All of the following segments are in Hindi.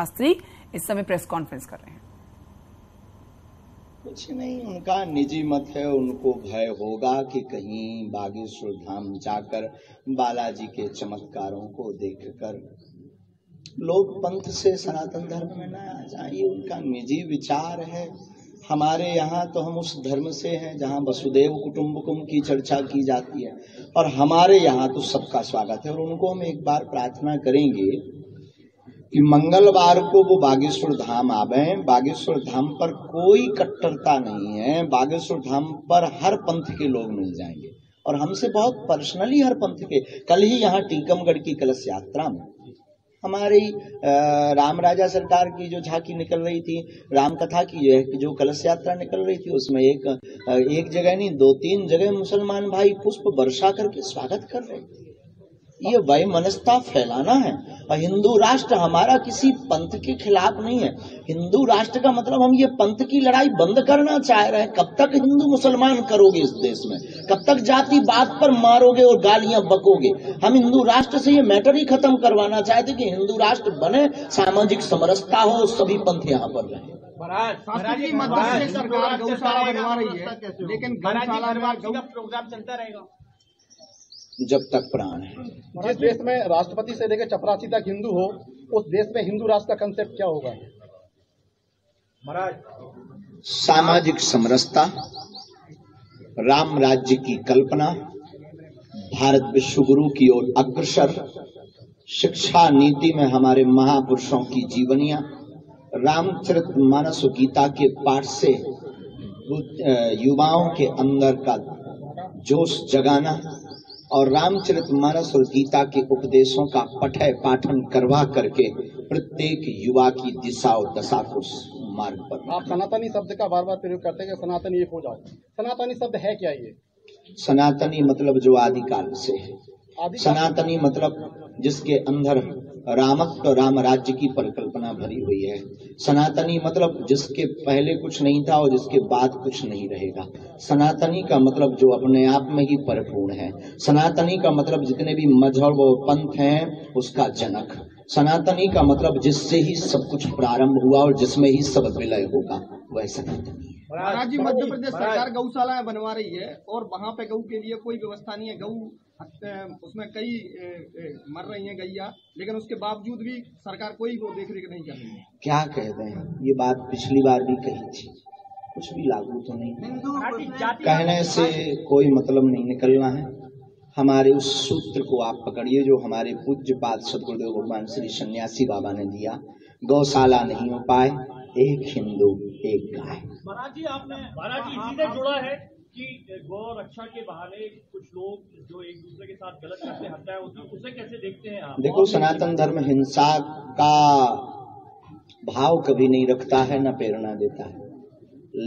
शास्त्री इस समय प्रेस कॉन्फ्रेंस कर रहे हैं। कुछ नहीं, उनका निजी मत है। उनको भय होगा कि कहीं बागेश्वर धाम जाकर बालाजी के चमत्कारों को देखकर लोग पंथ से सनातन धर्म में न आ जाए। ये उनका निजी विचार है। हमारे यहाँ तो हम उस धर्म से हैं जहाँ वसुदेव कुटुंबकम की चर्चा की जाती है, और हमारे यहाँ तो सबका स्वागत है। और उनको हम एक बार प्रार्थना करेंगे कि मंगलवार को वो बागेश्वर धाम आवे। बागेश्वर धाम पर कोई कट्टरता नहीं है। बागेश्वर धाम पर हर पंथ के लोग मिल जाएंगे, और हमसे बहुत पर्सनली हर पंथ के। कल ही यहाँ टीकमगढ़ की कलश यात्रा में हमारी राम राजा सरकार की जो झांकी निकल रही थी, राम कथा की जो कलश यात्रा निकल रही थी, उसमें एक जगह नहीं 2-3 जगह मुसलमान भाई पुष्प वर्षा करके स्वागत कर रहे थे। ये वैमनस्यता फैलाना है। और हिंदू राष्ट्र हमारा किसी पंथ के खिलाफ नहीं है। हिंदू राष्ट्र का मतलब हम ये पंथ की लड़ाई बंद करना चाह रहे हैं। कब तक हिंदू मुसलमान करोगे इस देश में? कब तक जातिवाद पर मारोगे और गालियां बकोगे? हम हिंदू राष्ट्र से ये मैटर ही खत्म करवाना चाहते कि हिंदू राष्ट्र बने, सामाजिक समरसता हो, सभी पंथ यहाँ पर रहे। सरकार गौशाला बनवा रही है, लेकिन गौशाला का प्रोग्राम चलता रहेगा जब तक प्राण है। जिस देश में राष्ट्रपति से लेकर चपरासी तक हिंदू हो, उस देश में हिंदू राष्ट्र का कंसेप्ट क्या होगा? सामाजिक समरसता, राम राज्य की कल्पना, भारत विश्व गुरु की ओर अग्रसर, शिक्षा नीति में हमारे महापुरुषों की जीवनियां, रामचरितमानस गीता के पाठ से युवाओं के अंदर का जोश जगाना, और रामचरितमानस और गीता के उपदेशों का पठय पाठन करवा करके प्रत्येक युवा की दिशा और दशा को मार्ग पर। आप सनातनी शब्द का बार बार प्रयोग करते हैं कि सनातनी एक हो जाओ। सनातनी शब्द है क्या? ये सनातनी मतलब जो आदिकाल से है। सनातनी मतलब जिसके अंदर रामत्व, राम राज्य की परिकल्पना भरी हुई है। सनातनी मतलब जिसके पहले कुछ नहीं था और जिसके बाद कुछ नहीं रहेगा। सनातनी का मतलब जो अपने आप में ही परिपूर्ण है। सनातनी का मतलब जितने भी मजहब और पंथ हैं उसका जनक। सनातनी का मतलब जिससे ही सब कुछ प्रारंभ हुआ और जिसमें ही सब विलय होगा, वह सनातनी है। महाराज जी, मध्य प्रदेश सरकार गौशालाएं बनवा रही है और वहाँ पे गऊ के लिए कोई व्यवस्था नहीं है। गऊ उसमें कई मर रही हैं गैया, लेकिन उसके बावजूद भी सरकार कोई देख रेख नहीं कर रही है। क्या कहते हैं? ये बात पिछली बार भी कही थी, कुछ भी लागू तो नहीं। कहने से कोई मतलब नहीं निकलना है। हमारे उस सूत्र को आप पकड़िए जो हमारे पूज्यपाद सद्गुरुदेव भगवान श्री सन्यासी बाबा ने दिया। गौशाला नहीं हो पाए, एक हिंदू एक गाय। महाराज जी, इसी से जुड़ा है कि गौ रक्षा के बहाने कुछ लोग जो एक दूसरे के साथ गलत करते हैं, हत्याएं होती हैं, उसे कैसे देखते हैं आप? देखो, सनातन धर्म हिंसा का भाव कभी नहीं रखता है, न प्रेरणा देता है,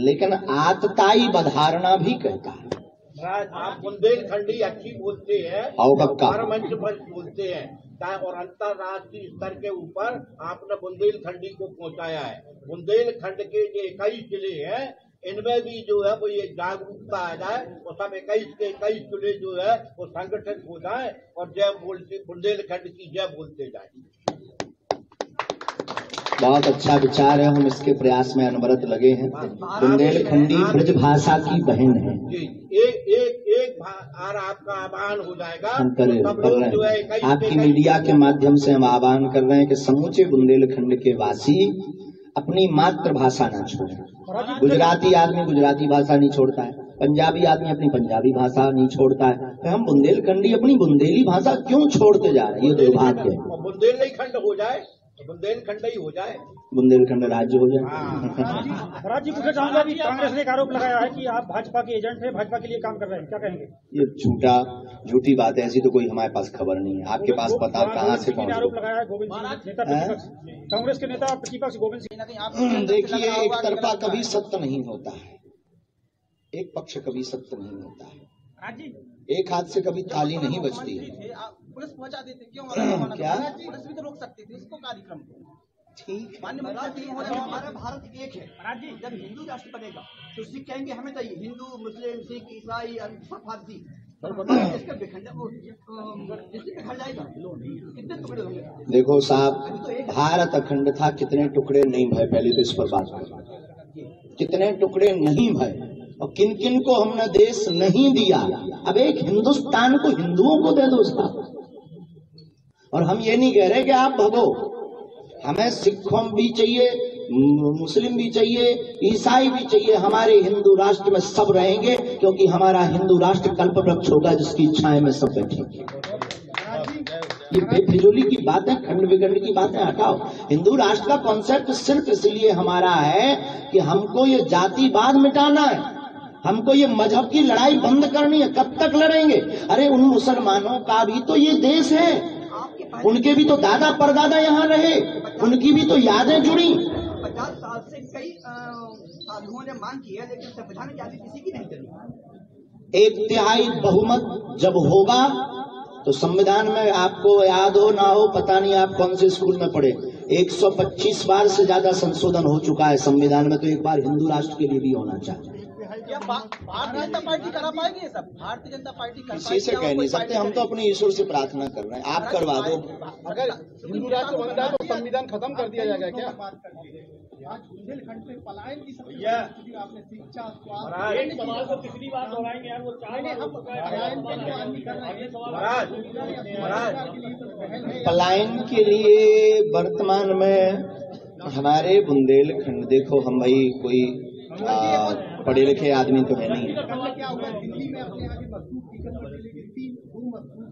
लेकिन आतताई बधारणा भी कहता है। महाराज, आप बुंदेलखंडी अच्छी बोलते हैं, मंच पर बोलते हैं, और अंतरराष्ट्रीय स्तर के ऊपर आपने बुंदेलखंडी को पहुंचाया है। बुंदेलखंड के जो 21 जिले हैं, इनमें भी जो है वो ये जागरूकता आ जाए और सब 21 के 21 जिले जो है वो संगठित हो जाए और जय बोलते, बुंदेलखंड की जय बोलते जाए। बहुत अच्छा विचार है, हम इसके प्रयास में अनवरत लगे हैं। बुंदेलखंडी ब्रज भाषा की बहन है। एक आपका आह्वान हो जाएगा। हम कर रहे हैं, आपकी मीडिया के माध्यम से हम आह्वान कर रहे हैं कि समूचे बुंदेलखंड के वासी अपनी मातृभाषा न छोड़ें। गुजराती आदमी गुजराती भाषा नहीं छोड़ता है, पंजाबी आदमी अपनी पंजाबी भाषा नहीं छोड़ता है, तो हम बुंदेलखंडी अपनी बुंदेली भाषा क्यों छोड़ते जा रहे हैं? ये दुर्भाग्य है। बुंदेलखंड हो जाए, बुंदेलखंड ही हो जाए, बुंदेलखंड राज्य हो जाए। महाराज जी, पूछना चाहूंगा कि कांग्रेस ने एक आरोप लगाया है कि आप भाजपा के एजेंट हैं, भाजपा के लिए काम कर रहे हैं, क्या कहेंगे? ये झूठी बात है, ऐसी तो कोई हमारे पास खबर नहीं है। आपके पास पता कहाँ से पहुंच? आरोप लगाया है गोविंद सिंह, नेता प्रतिपक्ष, कांग्रेस के नेता प्रतिपक्ष गोविंद सिंह। देखिए, एक तरफा कभी सत्य नहीं होता है, एक पक्ष कभी सत्य नहीं होता है, एक हाथ से कभी ताली नहीं बजती है। पुलिस पहुंचा देते क्यों? क्या पुलिस भी तो रोक सकती थी इसको कार्यक्रम को। ठीक, हमारा भारत एक है। जब हिंदू राष्ट्र बनेगा तो सिख कहेंगे हमें चाहिए, हिंदू मुस्लिम सिख ईसाई फारसी देखो साहब, भारत अखंड था, कितने टुकड़े नहीं भय, पहले तो इस पर बात करें, कितने टुकड़े नहीं भय और किन किन को हमने देश नहीं दिया। अब एक हिंदुस्तान को हिंदुओं को दे दो साहब। और हम ये नहीं कह रहे कि आप भगो, हमें सिखों भी चाहिए, मुस्लिम भी चाहिए, ईसाई भी चाहिए, हमारे हिंदू राष्ट्र में सब रहेंगे, क्योंकि हमारा हिंदू राष्ट्र कल्प वृक्ष होगा जिसकी इच्छाएं में सब बैठेंगे। ये बेफिजूली की बातें, खंड विखंड की बातें हटाओ। हिंदू राष्ट्र का कॉन्सेप्ट सिर्फ इसलिए हमारा है कि हमको ये जातिवाद मिटाना है, हमको ये मजहब की लड़ाई बंद करनी है। कब तक लड़ेंगे? अरे उन मुसलमानों का भी तो ये देश है, उनके भी तो दादा परदादा यहाँ रहे, उनकी भी तो यादें जुड़ी। 50 साल से कई साधुओं ने मांग की है, लेकिन संविधान की आदि किसी की नहीं चली। 1/3 बहुमत जब होगा तो संविधान में, आपको याद हो ना हो पता नहीं आप कौन से स्कूल में पढ़े, 125 बार से ज्यादा संशोधन हो चुका है संविधान में, तो एक बार हिंदू राष्ट्र के लिए भी होना चाहिए। भारतीय जनता पार्टी करा पाएगी ये सब? भारतीय जनता पार्टी किसी से कह नहीं सकते, हम तो अपने ईश्वर से प्रार्थना कर रहे हैं, आप करवा दो। अगर हिंदू राष्ट्र बन जाए तो संविधान खत्म कर दिया जाएगा क्या? आज बुंदेलखंड में पलायन की समस्या आपने शिक्षा, स्वास्थ्य, एक सवाल को कितनी बार दोहराएंगे यार, वो 4 बार हो चुका है। पलायन के लिए वर्तमान में हमारे बुंदेलखंड, देखो हम भाई कोई पढ़े लिखे आदमी तो है नहीं। क्या हुआ दिल्ली में अपने आगे मजदूर टिकट पर लेके 3 मजदूर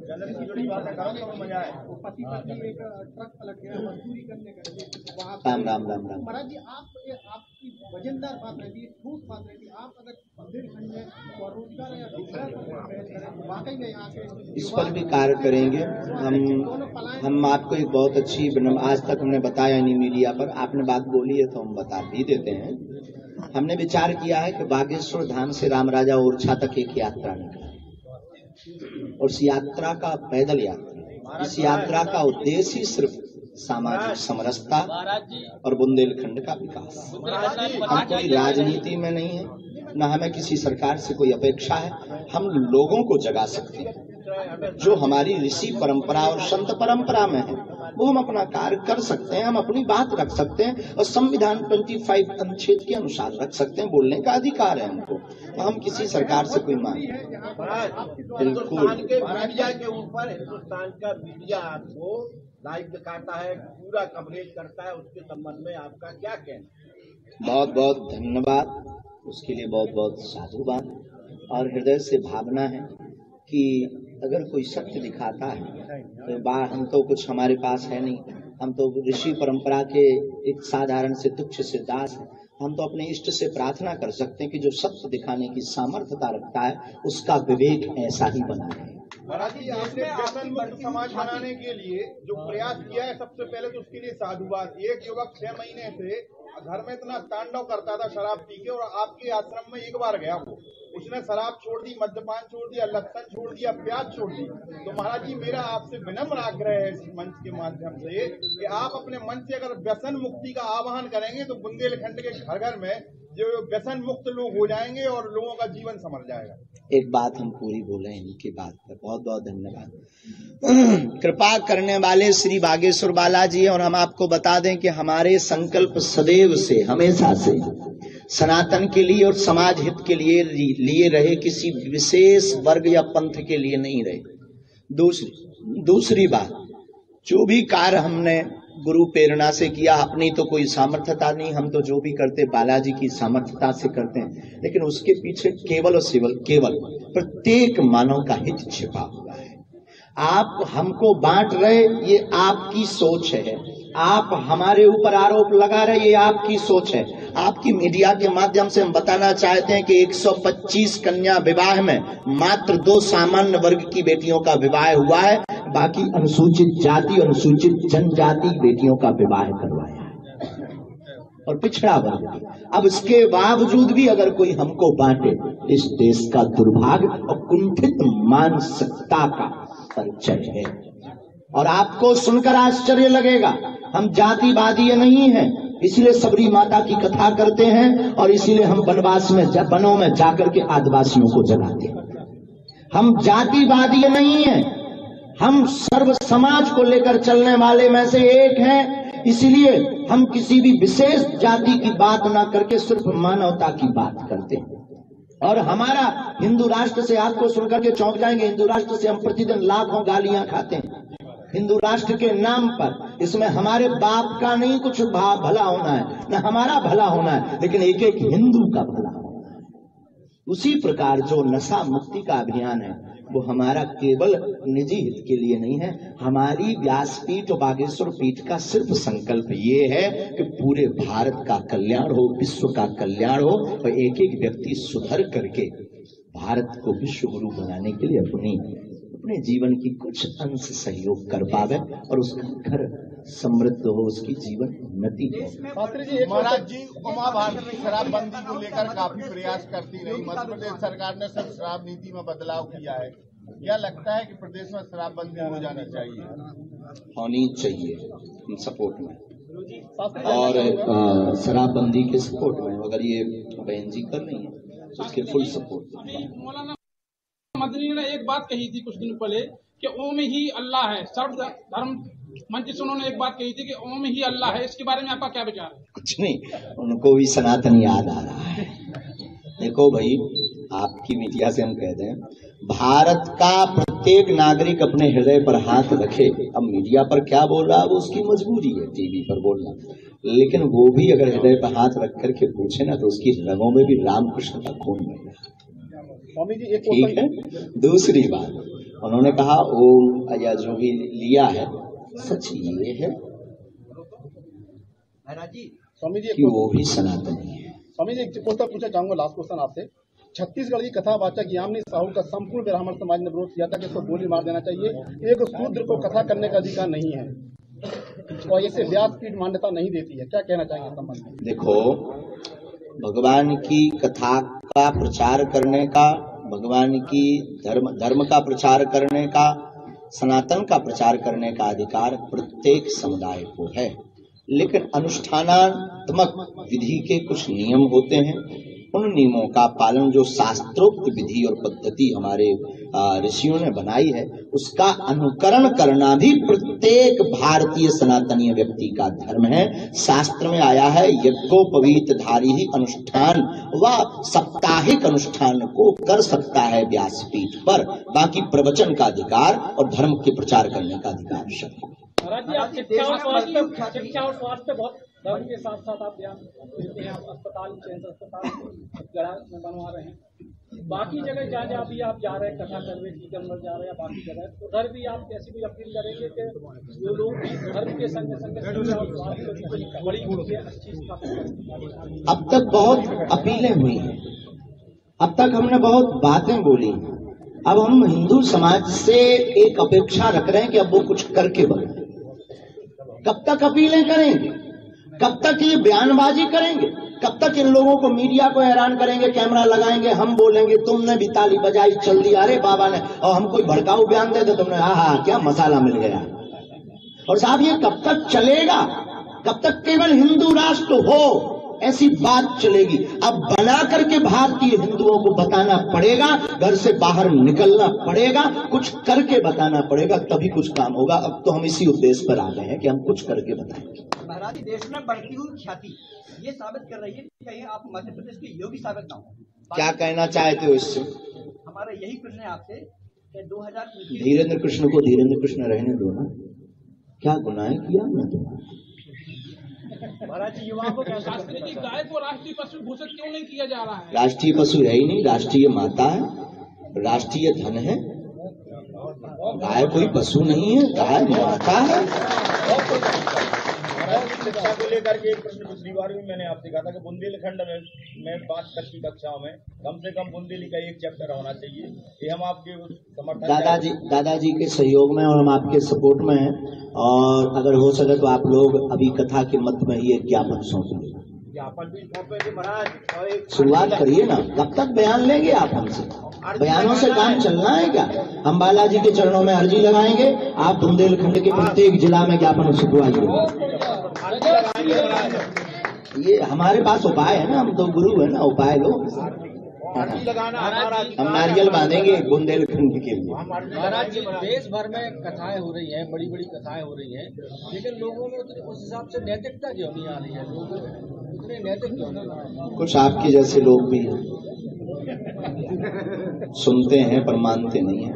पति पत्नी एक ट्रक पलट गया, मजदूरी करने गए वहाँ। राम। महाराज जी, आपकी वजनदार बात रहती है, ठोस बात रहती है। आप अगर बुंदेलखंड में स्वरोजगार या रोजगार वाकई में यहाँ के इस पर भी कार्य करेंगे हम आपको एक बहुत अच्छी, आज तक हमने बताया नहीं मीडिया पर, आपने बात बोली है तो हम बता भी देते हैं। हमने विचार किया है कि बागेश्वर धाम से राम राजा ओरछा तक एक यात्रा निकली, और इस यात्रा का पैदल यात्रा, इस यात्रा का उद्देश्य ही सिर्फ सामाजिक समरसता और बुंदेलखंड का विकास। हम कोई राजनीति में नहीं है, न हमें किसी सरकार से कोई अपेक्षा है। हम लोगों को जगा सकते हैं, जो हमारी ऋषि परंपरा और संत परंपरा में है वो हम अपना कार्य कर सकते हैं, हम अपनी बात रख सकते हैं, और संविधान 25 अनुच्छेद के अनुसार रख सकते हैं। बोलने का अधिकार है हमको, तो हम किसी सरकार से कोई मांग। हिंदुस्तान के मीडिया के ऊपर, हिंदुस्तान का मीडिया आपको लाइव दिखाता है, पूरा कवरेज करता है, उसके संबंध में आपका क्या कहना? बहुत बहुत धन्यवाद, उसके लिए बहुत बहुत साधुवाद, और हृदय से भावना है कि अगर कोई सत्य दिखाता है तो हम तो कुछ हमारे पास है नहीं, हम तो ऋषि परंपरा के एक साधारण से तुच्छ से दास है। हम तो अपने इष्ट से प्रार्थना कर सकते हैं कि जो सत्य दिखाने की सामर्थ्यता रखता है उसका विवेक ऐसा ही बना है। महाराज जी, आपने व्यसन मुक्त समाज बनाने के लिए जो प्रयास किया है, सबसे पहले तो उसके लिए साधुवाद। एक युवक 6 महीने से घर में इतना तांडव करता था शराब पी के, और आपके आश्रम में एक बार गया वो, उसने शराब छोड़ दी, मद्यपान छोड़ दिया, लत्सन छोड़ दिया, प्याज छोड़ दी। तो महाराज जी, मेरा आपसे विनम्र आग्रह है इस मंच के माध्यम से कि आप अपने मन से अगर व्यसन मुक्ति का आह्वान करेंगे तो बुंदेलखंड के घर घर में जो व्यसन मुक्त लोग हो जाएंगे और लोगों का जीवन संभल जाएगा। एक बात हम पूरी बोले इनकी बात पर, बहुत बहुत धन्यवाद। कृपा करने वाले श्री बागेश्वर बालाजी, और हम आपको बता दें कि हमारे संकल्प सदैव से, हमेशा से सनातन के लिए और समाज हित के लिए रहे, किसी विशेष वर्ग या पंथ के लिए नहीं रहे। दूसरी बात, जो भी कार्य हमने गुरु प्रेरणा से किया, अपनी तो कोई सामर्थ्यता नहीं, हम तो जो भी करते बालाजी की सामर्थ्यता से करते हैं, लेकिन उसके पीछे केवल और केवल प्रत्येक मानव का हित छिपा हुआ है। आप हमको बांट रहे, ये आपकी सोच है। आप हमारे ऊपर आरोप लगा रहे, ये आपकी सोच है। आपकी मीडिया के माध्यम से हम बताना चाहते हैं कि 125 कन्या विवाह में मात्र 2 सामान्य वर्ग की बेटियों का विवाह हुआ है, बाकी अनुसूचित जाति, अनुसूचित जनजाति बेटियों का विवाह करवाया है, और पिछड़ा वर्ग। अब इसके बावजूद भी अगर कोई हमको बांटे, इस देश का दुर्भाग्य और कुंठित मानसिकता का परिचय है। और आपको सुनकर आश्चर्य लगेगा, हम जातिवादी नहीं हैं, इसीलिए सबरी माता की कथा करते हैं, और इसीलिए हम वनवास में, वनों में जाकर के आदिवासियों को जगाते हैं। हम जातिवादी नहीं हैं, हम सर्व समाज को लेकर चलने वाले में से एक हैं। इसलिए हम किसी भी विशेष जाति की बात ना करके सिर्फ मानवता की बात करते हैं। और हमारा हिंदू राष्ट्र से आपको सुनकर के चौंक जाएंगे, हिंदू राष्ट्र से हम प्रतिदिन लाखों गालियां खाते हैं हिंदू राष्ट्र के नाम पर। इसमें हमारे बाप का नहीं कुछ भला होना है, न हमारा भला होना है, लेकिन एक एक हिंदू का भला होना है। उसी प्रकार जो नशा मुक्ति का अभियान है वो हमारा केवल निजी हित के लिए नहीं है। हमारी व्यासपीठ और बागेश्वर पीठ का सिर्फ संकल्प ये है कि पूरे भारत का कल्याण हो, विश्व का कल्याण हो और एक एक व्यक्ति सुधर करके भारत को विश्व गुरु बनाने के लिए अपने जीवन की कुछ अंश सहयोग कर पावे और उसका घर समृद्ध हो, उसकी जीवन उन्नति हो। महाराज जी, उमा भारती शराबबंदी को लेकर काफी प्रयास करती रही। मध्य प्रदेश सरकार ने सब शराब नीति में बदलाव किया है। क्या लगता है कि प्रदेश में शराबबंदी हो जाना चाहिए? होनी चाहिए, हम सपोर्ट में, और शराबबंदी के सपोर्ट में। अगर ये बहन जी कर रही है तो उसके फुल सपोर्ट। मदनी ने एक बात कही थी कुछ दिन पहले कि ओम ही अल्लाह है। सर्व धर्म मंच से उन्होंने एक बात कही थी कि ओम ही अल्लाह है। इसके बारे में आपका क्या विचार है? कुछ नहीं, उनको भी सनातन याद आ रहा है। देखो भाई, आपकी मीडिया से हम कहते हैं भारत का प्रत्येक नागरिक अपने हृदय पर हाथ रखे। अब मीडिया पर क्या बोल रहा है वो उसकी मजबूरी है टीवी पर बोलना, लेकिन वो भी अगर हृदय पर हाथ रख करके पूछे ना तो उसकी रगों में भी रामकृष्ण का खून बह रहा है। ठीक है। दूसरी बात, उन्होंने कहा ओम या जो भी लिया है, सच ये है स्वामी जी कि वो भी सनातनी है। स्वामी जी एक क्वेश्चन पूछना चाहूंगा, लास्ट क्वेश्चन आपसे। छत्तीसगढ़ की कथावाचक यामिनी साहू का संपूर्ण ब्राह्मण समाज ने विरोध किया था कि इसको गोली मार देना चाहिए। एक शूद्र को कथा करने का अधिकार नहीं है और इसे व्यासपीठ मान्यता नहीं देती है। क्या कहना चाहेंगे इस संबंध में? देखो, भगवान की कथा का प्रचार करने का, भगवान की धर्म का प्रचार करने का, सनातन का प्रचार करने का अधिकार प्रत्येक समुदाय को है, लेकिन अनुष्ठानात्मक विधि के कुछ नियम होते हैं। उन नियमों का पालन, जो शास्त्रोक्त विधि और पद्धति हमारे ऋषियों ने बनाई है, उसका अनुकरण करना भी प्रत्येक भारतीय सनातनीय व्यक्ति का धर्म है। शास्त्र में आया है यज्ञोपवीतधारी ही अनुष्ठान व साप्ताहिक अनुष्ठान को कर सकता है व्यासपीठ पर, बाकी प्रवचन का अधिकार और धर्म के प्रचार करने का अधिकार सबको। महाराज जी, आप शिक्षा और स्वास्थ्य बहुत धर्म के साथ साथ आप ध्यान देते हैं। आप अस्पताल, अस्पताल बनवा रहे हैं, बाकी जगह जहाँ जहाँ भी आप जा रहे हैं, कथा कर रहे हैं, टीकमगढ़ जा रहे हैं, बाकी जगह उधर भी आप कैसी भी अपील करेंगे कि जो लोग धर्म के संग संग शिक्षा और स्वास्थ्य बड़ी अच्छी स्थापित। अब तक बहुत अपीलें हुई हैं, अब तक हमने बहुत बातें बोली। अब हम हिंदू समाज से एक अपेक्षा रख रहे हैं कि अब वो कुछ करके बताएं। कब तक अपीलें करेंगे? कब तक ये बयानबाजी करेंगे? कब तक इन लोगों को, मीडिया को हैरान करेंगे? कैमरा लगाएंगे, हम बोलेंगे, तुमने भी ताली बजाई, चल दिया, अरे बाबा ने, और हम कोई भड़काऊ बयान दे दो, तुमने हाँ क्या मसाला मिल गया। और साहब ये कब तक चलेगा? कब तक केवल हिंदू राष्ट्र हो ऐसी बात चलेगी? अब बना करके भारतीय हिंदुओं को बताना पड़ेगा, घर से बाहर निकलना पड़ेगा, कुछ करके बताना पड़ेगा, तभी कुछ काम होगा। अब तो हम इसी उद्देश्य पर आ गए हैं कि हम कुछ करके बताएंगे। महाराज, देश में बढ़ती हुई ख्याति ये साबित कर रही है कि कहीं आप मध्य प्रदेश के योगी साबित ना हो। क्या कहना चाहते हो इससे? हमारा यही प्रश्न है आपसे कि 2000 धीरेन्द्र कृष्ण को धीरेन्द्र कृष्ण रहने दो ना, क्या गुनाह किया हमने? महाराज जी, युवाओं को शास्त्री की गाय को राष्ट्रीय पशु घोषित क्यों नहीं किया जा रहा है? राष्ट्रीय पशु है ही नहीं, राष्ट्रीय माता है, राष्ट्रीय धन है। गाय कोई पशु नहीं है, गाय माता है। शिक्षा को लेकर के एक प्रश्न पिछली बार भी मैंने आपसे कहा था कि बुंदेलखंड में 5 तक की कक्षाओं में कम से कम बुंदेली का एक चैप्टर होना चाहिए। ये हम आपके समर्थन दादाजी के सहयोग में और हम आपके सपोर्ट में हैं, और अगर हो सके तो आप लोग अभी कथा के मत में ही एक ज्ञापन सौंपेंगे। ज्ञापन भी सौंपेंगे महाराज, और एक शुरुआत करिए ना। कब तक बयान लेंगे आप हमसे? बयानों से काम चलना है क्या? हम बालाजी के चरणों में अर्जी लगाएंगे, आप बुंदेलखंड के प्रत्येक जिला में ज्ञापन छिपवाइए। ये हमारे पास उपाय है ना, हम तो गुरु है ना, उपाय लो। अर्जी लगाना हमारा हम नारियल बांधेंगे बुंदेलखंड के लिए। महाराज जी, देश भर में कथाएं हो रही हैं, बड़ी बड़ी कथाएं हो रही हैं, लेकिन लोगों में तो उस हिसाब से नैतिकता क्यों नहीं आ रही है? लोग इतने नैतिक क्यों नहीं आ रहे हैं? कुछ आपके जैसे लोग भी हैं, सुनते हैं पर मानते नहीं है।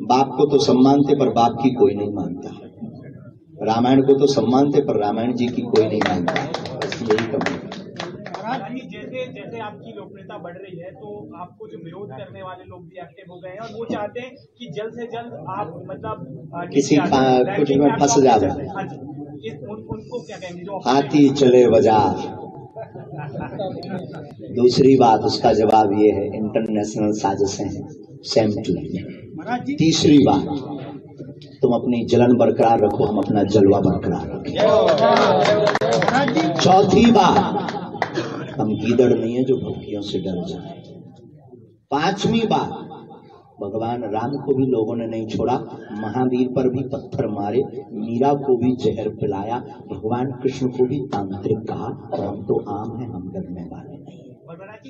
बाप को तो सम्मानते पर बाप की कोई नहीं मानता। रामायण को तो सम्मानते पर रामायण जी की कोई नहीं मानता। बस यही कमी है। जैसे जैसे आपकी लोकप्रियता बढ़ रही है तो आपको जो विरोध करने वाले लोग भी एक्टिव हो गए हैं और वो चाहते हैं कि जल्द से जल्द आप मतलब किसी कुछ में फंस जाए। हाँ जी, उनको क्या कहेंगे जो हाथी चले बाजार। दूसरी बात उसका जवाब ये है इंटरनेशनल साजिशें हैं सेम। तीसरी बात तुम अपनी जलन बरकरार रखो, हम अपना जलवा बरकरार रखें। चौथी बात हम गीदड़ नहीं है जो भूखियों से डर जाए। पांचवी बात भगवान राम को भी लोगों ने नहीं छोड़ा, महावीर पर भी पत्थर मारे, मीरा को भी जहर पिलाया, भगवान कृष्ण को भी तांत्रिक कहा, और हम तो आम हैं, हम डरने वाले नहीं।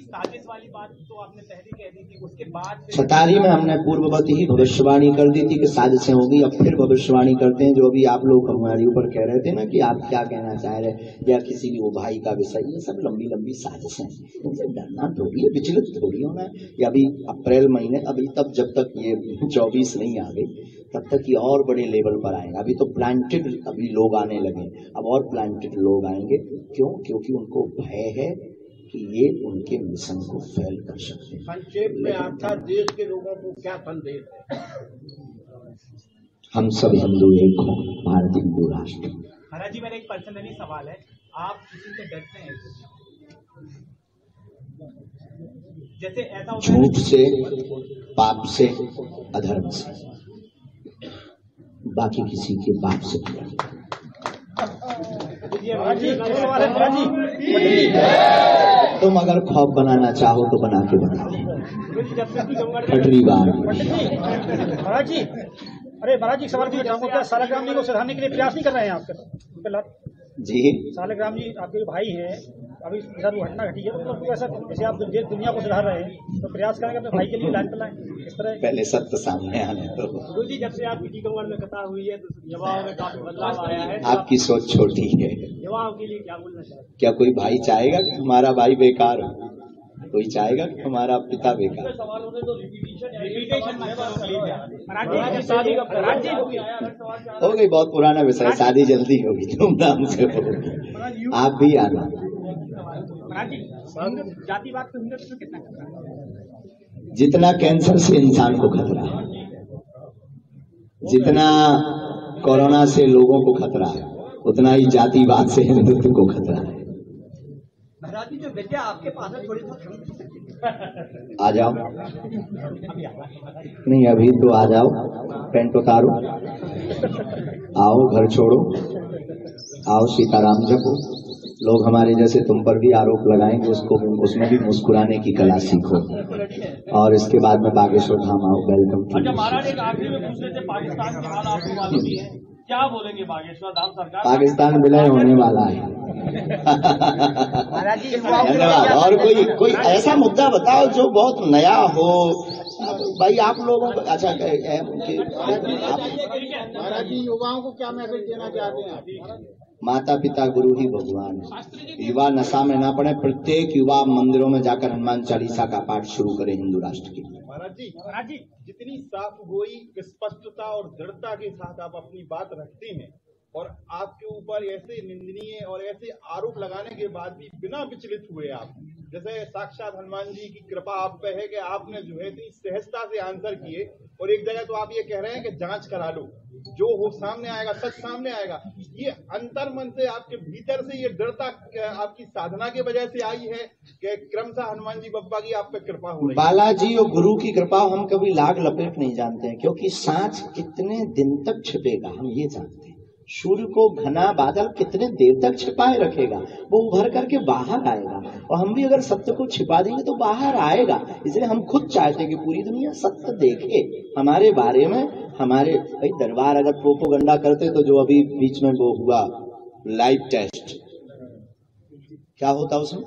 साजिश वाली बात तो आपने पहले कह दी थी, उसके बाद छतारी में हमने पूर्ववत ही भविष्यवाणी कर दी थी कि साजिशें होगी। अब फिर भविष्यवाणी करते हैं, जो अभी आप लोग हमारे ऊपर कह रहे थे ना कि आप क्या कहना चाह रहे या किसी भी वो भाई का विषय, ये सब लंबी लंबी साजिशें हैं। उनसे डरना थोड़ी है, विचलित थोड़ी होना है। या अभी अप्रैल महीने अभी तब जब तक ये 24 नहीं आ गई तब तक ये और बड़े लेवल पर आएगा। अभी तो प्लांटेड अभी लोग आने लगे, अब और प्लांटेड लोग आएंगे। क्यों? क्योंकि उनको भय है कि ये उनके मिशन को फेल कर सकते हैं। संक्षेप में आपका देश के लोगों को क्या संदेश है? हम सब हिंदू एक हो, भारत हिंदू राष्ट्र। महाराज जी, मेरा एक पर्सनली सवाल है, आप किसी से डरते हैं? जैसे ऐसा झूठ से, पाप से, अधर्म से, बाकी किसी के बाप से डरते। तुम अगर खौफ बनाना चाहो तो बना के बताओ। पटरी बार महाराज जी, अरे महाराज जी, सवाल पूछना चाहूंगा, क्या सालिग्राम जी को सुधारने के लिए प्रयास नहीं कर रहे हैं आपके? जी, सालिग्राम जी आपके भाई हैं, अभी इधर घटना घटी है तो ऐसा जैसे आप दुनिया को सुधार रहे हैं तो प्रयास करेंगे अपने भाई के लिए लाइन पर लाएं इस तरह। पहले सत्य सामने आने तो। गुरु जी, जब से आपकी टीकमगढ़ में कथा हुई है तो युवाओं में काफी बदलाव आया है। आपकी सोच छोटी है। युवाओं के लिए क्या बोलना चाहिए? क्या कोई भाई चाहेगा कि हमारा भाई बेकार हो? कोई चाहेगा कि हमारा पिता बेकार? सवाल होने तो हो गई, बहुत पुराना विषय, शादी जल्दी होगी, धूमधाम से होगी, आप भी आना। जातिवाद तो हिंदुत्व में कितना खतरा है? जितना कैंसर से इंसान को खतरा है, जितना कोरोना से लोगों को खतरा है, उतना ही जातिवाद से हिंदुत्व को खतरा है। महाराज जी, जो विद्या आपके पास है थोड़ी बहुत आ जाओ। नहीं, अभी तो आ जाओ, पेंट उतारो, आओ, घर छोड़ो, आओ, सीताराम जपो। लोग हमारे जैसे तुम पर भी आरोप लगाएंगे, उसमें भी मुस्कुराने की कला सीखो, और इसके बाद में बागेश्वर धाम आओ। वेलकम। अच्छा महाराज, एक आखिरी में पूछ रहे थे, पाकिस्तान के हाल आपको मालूम ही है, क्या बोलेंगे बागेश्वर धाम सरकार? पाकिस्तान विलय होने वाला है। धन्यवाद। और कोई ऐसा मुद्दा बताओ जो बहुत नया हो भाई, आप लोगों को। अच्छा, महाराज जी, युवाओं को क्या मैसेज देना चाहते हैं? माता पिता गुरु ही भगवान है। युवा नशा में ना पड़े, प्रत्येक युवा मंदिरों में जाकर हनुमान चालीसा का पाठ शुरू करे हिंदू राष्ट्र के लिए। महाराज जी, जितनी साफ गोई, स्पष्टता और दृढ़ता के साथ आप अपनी बात रखते हैं, और आपके ऊपर ऐसे निंदनीय और ऐसे आरोप लगाने के बाद भी बिना विचलित हुए आप, जैसे साक्षात हनुमान जी की कृपा आप पे है कि आपने जो है इतनी सहजता से आंसर किए, और एक जगह तो आप ये कह रहे हैं कि जांच करा लो, जो हो सामने आएगा, सच सामने आएगा। ये अंतर मन से आपके भीतर से ये डरता आपकी साधना की वजह से आई है कि क्रमशः हनुमान जी बप्पा की आप पे कृपा हो रही है? बालाजी और गुरु की कृपा हम कभी लाग लपेट नहीं जानते हैं, क्योंकि सांच कितने दिन तक छिपेगा हम ये जानते हैं। सूर्य को घना बादल कितने देर तक छिपाए रखेगा, वो उभर करके बाहर आएगा, और हम भी अगर सत्य को छिपा देंगे तो बाहर आएगा। इसलिए हम खुद चाहते हैं कि पूरी दुनिया सत्य देखे हमारे बारे में। हमारे भाई दरबार अगर प्रोपोगंडा करते तो जो अभी बीच में वो हुआ लाइव टेस्ट, क्या होता उसमें?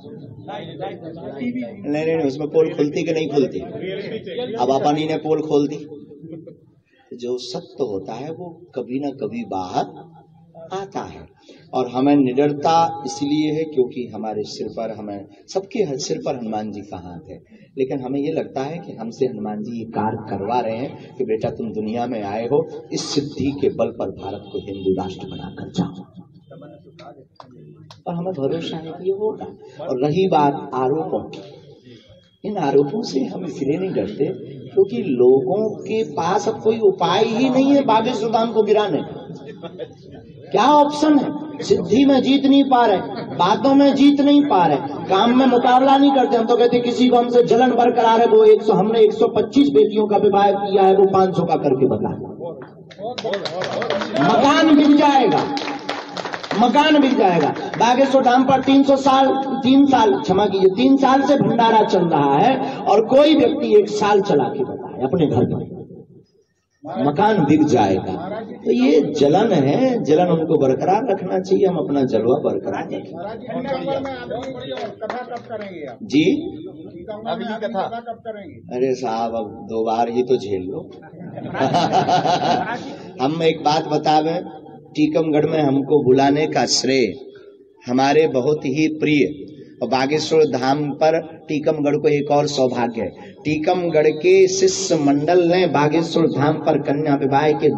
नहीं, उसमें पोल खुलती कि नहीं खुलती? अब अपनी ने पोल खोल दी। जो सत्य होता है वो कभी ना कभी बाहर आता है, और हमें निडरता इसलिए है क्योंकि हमारे सिर पर, हमें सबके सिर पर हनुमान जी का हाथ है, लेकिन हमें ये लगता है कि हमसे हनुमान जी ये कार्य करवा रहे हैं कि बेटा तुम दुनिया में आए हो, इस सिद्धि के बल पर भारत को हिंदू राष्ट्र बनाकर जाओ, और हमें भरोसा है कि ये होगा। और रही बात आरोपों की, इन आरोपों से हम इसलिए नहीं डरते क्योंकि लोगों के पास अब कोई उपाय ही नहीं है बागेश्वर धाम को गिराने का। क्या ऑप्शन है? सिद्धि में जीत नहीं पा रहे, बातों में जीत नहीं पा रहे, काम में मुकाबला नहीं करते। हम तो कहते किसी को हमसे जलन बरकरार है, वो 100, हमने 125 बेटियों का विवाह किया है, वो 500 का करके बता, मकान बिक जाएगा, मकान बिक जाएगा। बागेश्वर धाम पर 3 साल से भंडारा चल रहा है, और कोई व्यक्ति 1 साल चला के बताए अपने घर में, मकान बिक जाएगा। तो ये जलन है, जलन हमको बरकरार रखना चाहिए, हम अपना जलवा बरकरार रखें। कथा कब करेंगे आप? जी अगली कथा कब करेंगे? अरे साहब अब 2 बार ही तो झेल लो। हम एक बात बतावे, टीकमगढ़ में हमको बुलाने का श्रेय हमारे बहुत ही प्रिय और बागेश्वर धाम पर टीकमगढ़ को एक और सौभाग्य है। टीकमगढ़ के शिष्य मंडल ने बागेश्वर धाम पर कन्या विवाह के